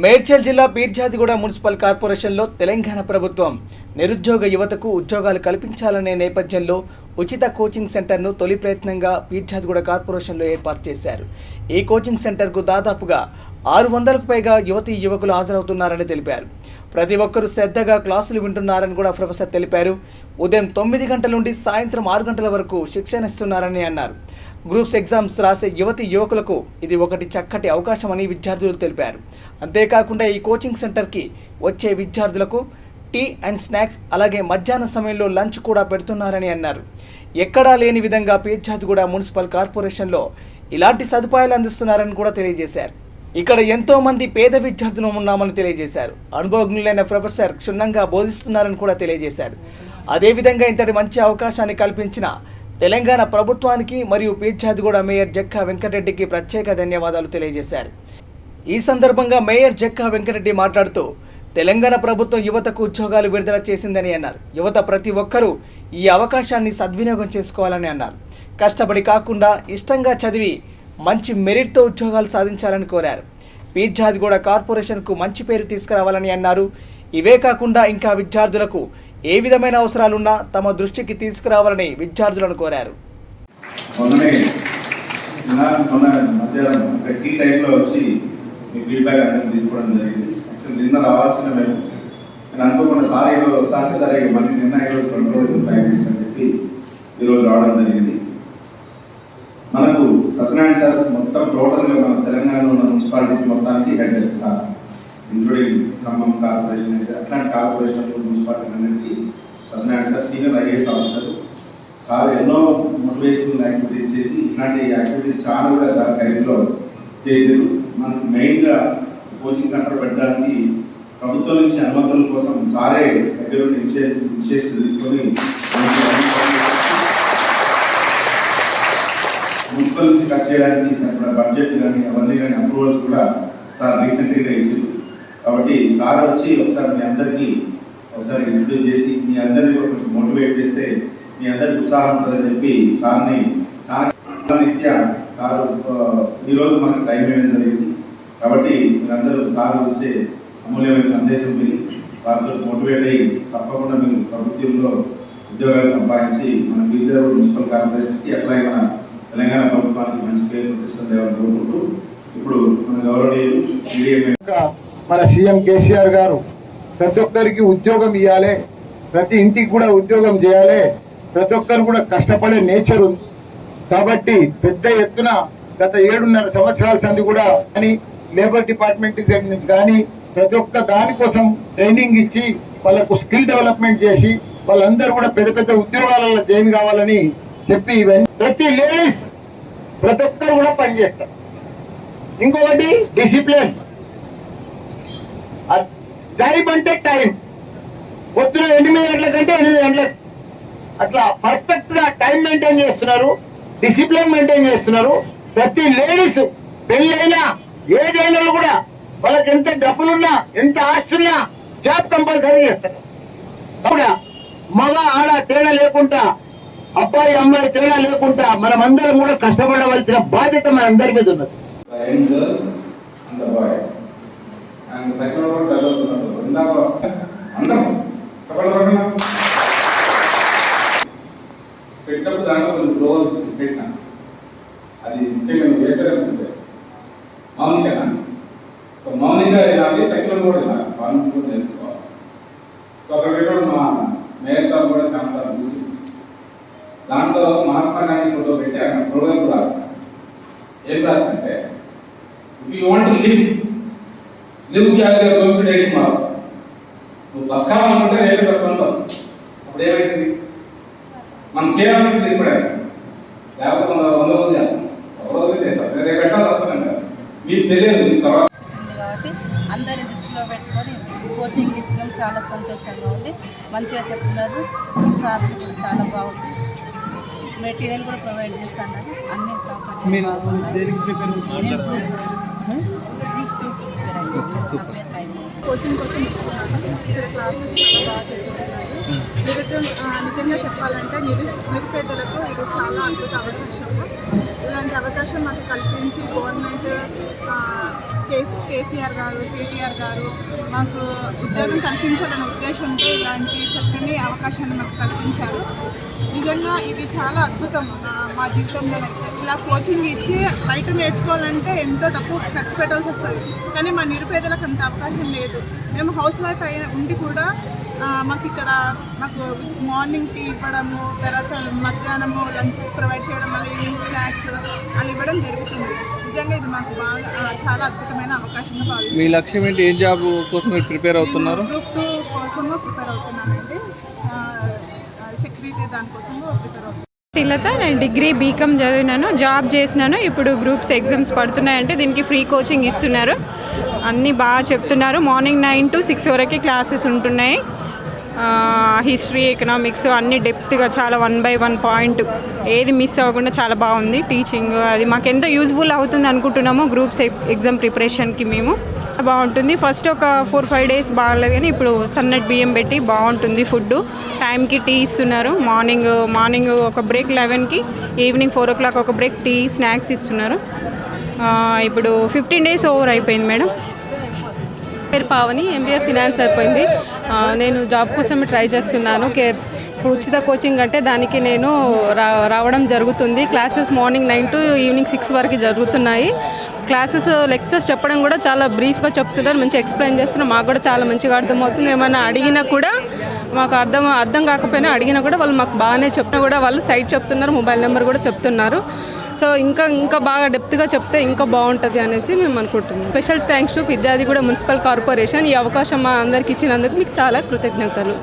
మేడ్చల్ జిల్లా పీర్జాదిగూడ మున్సిపల్ కార్పొరేషన్లో తెలంగాణ ప్రభుత్వం నిరుద్యోగ యువతకు ఉద్యోగాలు కల్పించాలనే నేపథ్యంలో ఉచిత కోచింగ్ సెంటర్ను తొలి ప్రయత్నంగా పీర్జాదిగూడ కార్పొరేషన్లో ఏర్పాటు చేశారు. ఈ కోచింగ్ సెంటర్కు దాదాపుగా 600కు పైగా యువతీ యువకులు హాజరవుతున్నారని తెలిపారు. ప్రతి ఒక్కరూ శ్రద్ధగా క్లాసులు వింటున్నారని కూడా ప్రొఫెసర్ తెలిపారు. ఉదయం 9 గంటల నుండి సాయంత్రం 6 గంటల వరకు శిక్షణ ఇస్తున్నారని అన్నారు. గ్రూప్స్ ఎగ్జామ్స్ రాసే యువతీ యువకులకు ఇది ఒకటి చక్కటి అవకాశమని విద్యార్థులు తెలిపారు. అంతేకాకుండా ఈ కోచింగ్ సెంటర్కి వచ్చే విద్యార్థులకు టీ అండ్ స్నాక్స్ అలాగే మధ్యాహ్న సమయంలో లంచ్ కూడా పెడుతున్నారని అన్నారు. ఎక్కడా లేని విధంగా పీర్జాదిగూడ మున్సిపల్ కార్పొరేషన్లో ఇలాంటి సదుపాయాలు అందిస్తున్నారని కూడా తెలియజేశారు. ఇక్కడ ఎంతో మంది పేద విద్యార్థులు ఉన్నామని తెలియజేశారు. అనుభవజ్ఞులైన ప్రొఫెసర్ క్షుణ్ణంగా బోధిస్తున్నారని కూడా తెలియజేశారు. అదేవిధంగా ఇంతటి మంచి అవకాశాన్ని కల్పించిన తెలంగాణ ప్రభుత్వానికి మరియు పీర్జాదిగూడ మేయర్ జక్కా వెంకటరెడ్డికి ప్రత్యేక ధన్యవాదాలు తెలియజేశారు. ఈ సందర్భంగా మేయర్ జక్కా వెంకటరెడ్డి మాట్లాడుతూ తెలంగాణ ప్రభుత్వం యువతకు ఉద్యోగాలు విడుదల చేసిందని అన్నారు. యువత ప్రతి ఒక్కరూ ఈ అవకాశాన్ని సద్వినియోగం చేసుకోవాలని అన్నారు. కష్టపడి కాకుండా ఇష్టంగా చదివి మంచి మెరిట్తో ఉద్యోగాలు సాధించాలని కోరారు. పీర్జాదిగూడ కార్పొరేషన్కు మంచి పేరు తీసుకురావాలని అన్నారు. ఇవే కాకుండా ఇంకా విద్యార్థులకు ఏ విధమైన అవసరాలున్నా తమ దృష్టికి తీసుకురావాలని విద్యార్థులను కోరారు. నిన్న రావాల్సిన మేము నేను అనుకోకుండా సార్ ఈరోజు వస్తాను సరే మళ్ళీ నిన్న ఈరోజు 2 రోజులు టైం ఇస్తాను చెప్పి ఈరోజు రావడం జరిగింది. మనకు సత్యనారాయణ సార్ మొత్తం టోటల్గా మన తెలంగాణలో ఉన్న మున్సిపాలిటీస్ మొత్తానికి head sir, including Khammam corporation అయితే అట్లాంటి కార్పొరేషన్ మున్సిపాలిటీ అన్నింటికి Satyanarayana sir senior IAS officer. Sir ఎన్నో మోటివేషనల్ యాక్టివిటీస్ చేసి ఇట్లాంటి యాక్టివిటీస్ చాలా కూడా సార్ టైంలో చేసారు. మనకు మెయిన్గా కోచింగ్ సెంటర్ పెట్టడానికి ప్రభుత్వం నుంచి అనుమతుల కోసం సారే దగ్గర ఇనిషియేటివ్ తీసుకొని మున్సిపల్ నుంచి ఖర్చు చేయడానికి బడ్జెట్ కానీ అవన్నీ కానీ అప్రూవల్స్ కూడా సార్ రీసెంట్గా ఇచ్చింది. కాబట్టి సార్ వచ్చి ఒకసారి మీ అందరికీ ఒకసారి ఇంట్రడ్యూస్ చేసి మీ అందరినీ కూడా కొంచెం మోటివేట్ చేస్తే మీ అందరికి ఉత్సాహం ఉంటుందని చెప్పి సార్ని చాలా రీత్యా సార్ ఈరోజు మనకు టైం ఇవ్వడం జరిగింది. కాబట్టి మీరందరూ సార్ వచ్చే అమూల్యమైన సందేశం విని వారితో మోటివేట్ అయ్యి తప్పకుండా మీరు ప్రభుత్వంలో ఉద్యోగాలు సంపాదించి మన పీర్జాదిగూడ మున్సిపల్ కార్పొరేషన్కి అట్లాగే మన తెలంగాణ ప్రభుత్వానికి మంచి పేరు ప్రతిష్టేవాలని కోరుకుంటూ ఇప్పుడు మన గౌరవనీయులు మన సీఎం కేసీఆర్ గారు ప్రతి ఒక్కరికి ఉద్యోగం ఇవ్వాలి, ప్రతి ఇంటికి కూడా ఉద్యోగం చేయాలి, ప్రతి ఒక్కరు కూడా కష్టపడే నేచర్ ఉంది. కాబట్టి పెద్ద ఎత్తున గత 7.5 సంవత్సరాల సంది కూడా కానీ లేబర్ డిపార్ట్మెంట్ నుంచి కానీ ప్రతి ఒక్క దానికోసం ట్రైనింగ్ ఇచ్చి వాళ్ళకు స్కిల్ డెవలప్మెంట్ చేసి వాళ్ళందరూ కూడా పెద్ద పెద్ద ఉద్యోగాలలో జాయిన్ కావాలని చెప్పి ప్రతి లేడీస్ ప్రతి ఒక్కరు కూడా పనిచేస్తారు. ఇంకొకటి డిసిప్లిన్, టైం అంటే టైం, పొద్దున 8 గంటల కంటే 8 గంటలకు అట్లా పర్ఫెక్ట్ గా టైం మెయింటైన్ చేస్తున్నారు, డిసిప్లిన్ మెయింటైన్ చేస్తున్నారు. ప్రతి లేడీస్ పెళ్ళైనా ఏదైనా కూడా వాళ్ళకి ఎంత డబ్బులున్నా ఎంత ఆస్తున్నా జాబ్ కంపల్సరీ చేస్తారు. కూడా మగ ఆడ తేడా లేకుండా, అబ్బాయి అమ్మాయి తేడా లేకుండా మనమందరం కూడా కష్టపడవలసిన బాధ్యత మనందరి మీద ఉన్నది. పెట్టినప్పుడు దాంట్లో కొన్ని ప్రోగ్రామ్స్ పెట్టినా అది ముఖ్యంగా ఏ పేరు మౌనిక. సో మౌనిక వెళ్ళాలి, టెక్నికల్ కూడా వెళ్ళాలి, కాన్ఫరెన్స్ కూడా చేసుకోవాలి. సో అక్కడ పెట్టడం మా మేయర్ సార్ కూడా చాలా సార్లు చూసి దాంట్లో మహాత్మా గాంధీ ఫోటో పెట్టి అక్కడ ప్రోగ్రామ్ రాస్తాను. ఏం రాస్తానంటే if you want to live as you're going to die tomorrow, నువ్వు బతకాలనుకుంటే రేపు చెప్పండి. అప్పుడు ఏమైంది మనం చేయాలని చేసి పడేస్తాం, లేకపోతే 100 రోజులు చేస్తాం, 1 రోజులు చేస్తాం, రేపు పెట్టాల్సి వస్తాం కదా మీకు తెలియదు. కాబట్టి అందరి దృష్టిలో పెట్టుకొని కోచింగ్ ఇచ్చడం చాలా సంతోషంగా ఉంది. మంచిగా చెప్తున్నారు, సార్స్ కూడా చాలా బాగుంది, మెటీరియల్ కూడా ప్రొవైడ్ చేస్తున్నారు. అన్ని కోచింగ్ కోసం ఇస్తున్నాను. ఇక్కడ క్లాసెస్ చాలా బాగా జరుగుతున్నాయి. నిజంగా చెప్పాలంటే నిరుపేదలకు ఇది చాలా అద్భుత అవకాశం. ఇలాంటి అవకాశం మాకు కల్పించి గవర్నమెంట్ కేసీఆర్ గారు, కేటీఆర్ గారు మాకు ఉద్యోగం కల్పించాలనే ఉద్దేశంతో ఇలాంటి చక్కని అవకాశాన్ని మాకు కల్పించారు. నిజంగా ఇది చాలా అద్భుతం మా జీవితంలో. ఇలా కోచింగ్ ఇచ్చి బయట నేర్చుకోవాలంటే ఎంతో డబ్బు ఖర్చు పెట్టాల్సి వస్తుంది, కానీ మా నిరుపేదలకు అంత అవకాశం లేదు. మేము హౌస్ వైఫ్ ఉండి కూడా మాకు ఇక్కడ మార్నింగ్ టీ ఇవ్వడము, తర్వాత మధ్యాహ్నము లంచ్ ప్రొవైడ్ చేయడం, మళ్ళీ ఈవినింగ్ స్నాక్స్ అలా ఇవ్వడం జరుగుతుంది. నిజంగా ఇది మాకు బాగా చాలా అద్భుతమైన అవకాశంగా భావిస్తున్నాను. మీ లక్ష్యం ఏంటి? ఏం జాబ్ కోసం మీరు ప్రిపేర్ అవుతున్నారు? గ్రూప్ 2 కోసము ప్రిపేర్ అవుతున్నానండి. సెక్యూరిటీ దానికోసము ప్రిపేర్ అవుతున్నాను. శ్రీలత, నేను డిగ్రీ బీకామ్ చదివినాను, జాబ్ చేసినాను. ఇప్పుడు గ్రూప్స్ ఎగ్జామ్స్ పడుతున్నాయంటే దీనికి ఫ్రీ కోచింగ్ ఇస్తున్నారు. అన్నీ బాగా చెప్తున్నారు. మార్నింగ్ 9 to 6 వరకు క్లాసెస్ ఉంటున్నాయి. హిస్టరీ, ఎకనామిక్స్ అన్నీ డెప్త్గా చాలా 1 by 1 పాయింట్ ఏది మిస్ అవ్వకుండా చాలా బాగుంది టీచింగ్. అది మాకు ఎంతో యూజ్ఫుల్ అవుతుంది అనుకుంటున్నాము మార్క్స్ ఎగ్జామ్ ప్రిపరేషన్కి. మేము బాగుంటుంది. ఫస్ట్ ఒక 4-5 days బాగలేదు, కానీ ఇప్పుడు సన్నటి బియ్యం పెట్టి బాగుంటుంది. ఫుడ్ టైంకి టీ ఇస్తున్నారు. మార్నింగ్ ఒక బ్రేక్ 11కి, ఈవినింగ్ 4 o'clock ఒక బ్రేక్, టీ స్నాక్స్ ఇస్తున్నారు. ఇప్పుడు 15 days ఓవర్ అయిపోయింది మేడం. పేరు పావని, MBA ఫినాన్స్ అయిపోయింది. నేను జాబ్ కోసం ట్రై చేస్తున్నాను. ఉచిత కోచింగ్ అంటే దానికి నేను రావడం జరుగుతుంది. క్లాసెస్ మార్నింగ్ 9 to ఈవినింగ్ 6 వరకు జరుగుతున్నాయి. క్లాసెస్ లెక్చరర్స్ చెప్పడం కూడా చాలా బ్రీఫ్గా చెప్తున్నారు, మంచిగా ఎక్స్ప్లెయిన్ చేస్తున్నారు. మాకు కూడా చాలా మంచిగా అర్థమవుతుంది. ఏమైనా అడిగినా కూడా మాకు అర్థం కాకపోయినా అడిగినా కూడా వాళ్ళు మాకు బాగానే చెప్పినా కూడా వాళ్ళు సైట్ చెప్తున్నారు, మొబైల్ నెంబర్ కూడా చెప్తున్నారు. సో ఇంకా బాగా డెప్త్గా చెప్తే ఇంకా బాగుంటుంది అనేసి మేము అనుకుంటున్నాం. Special thanks to Peerzadiguda municipal corporation. ఈ అవకాశం మా అందరికి ఇచ్చినందుకు మీకు చాలా కృతజ్ఞతలు.